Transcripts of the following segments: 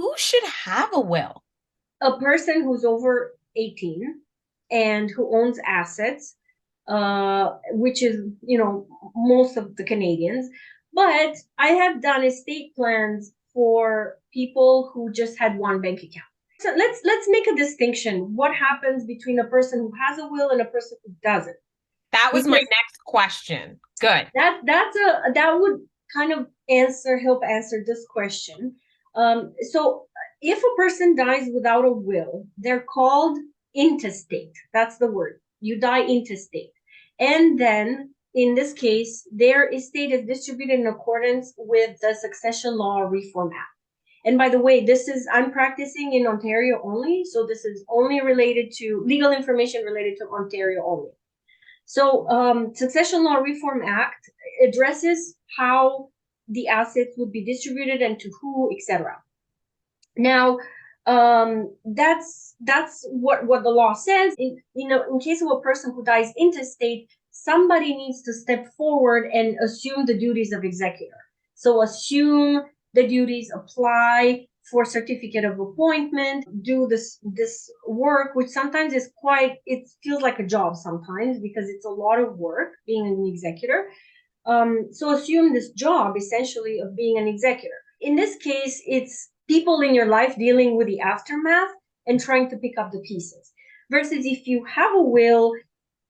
who should have a will? A person who's over 18 and who owns assets, which is, most of the Canadians. But I have done estate plans for people who just had one bank account. So let's make a distinction. What happens between a person who has a will and a person who doesn't? That was my next question. Good. That would kind of help answer this question. So if a person dies without a will, they're called intestate. That's the word. You die intestate. And then in this case, their estate is distributed in accordance with the Succession Law Reform Act. And by the way, I'm practicing in Ontario only. So this is only related to legal information related to Ontario only. So Succession Law Reform Act addresses how the assets would be distributed and to who, etc. Now, that's what the law says. In case of a person who dies intestate, somebody needs to step forward and assume the duties of executor. So assume the duties, apply for certificate of appointment, do this work, which sometimes is it feels like a job sometimes because it's a lot of work being an executor. So assume this job essentially of being an executor. In this case, it's people in your life dealing with the aftermath and trying to pick up the pieces. Versus if you have a will,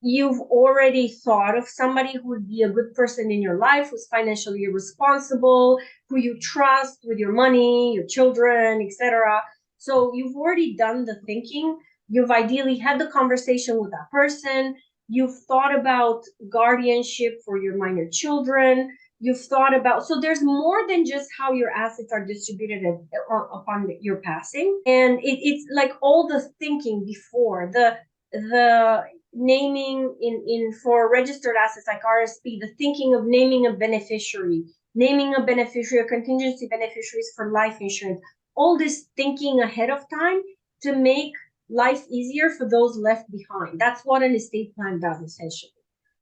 you've already thought of somebody who would be a good person in your life, who's financially responsible, who you trust with your money, your children, etc. So you've already done the thinking. You've ideally had the conversation with that person. You've thought about guardianship for your minor children. You've thought about, so there's more than just how your assets are distributed upon your passing. And it's like all the thinking before, the naming for registered assets like RSP, the thinking of naming a beneficiary, contingency beneficiaries for life insurance, all this thinking ahead of time to make life easier for those left behind. That's what an estate plan does essentially.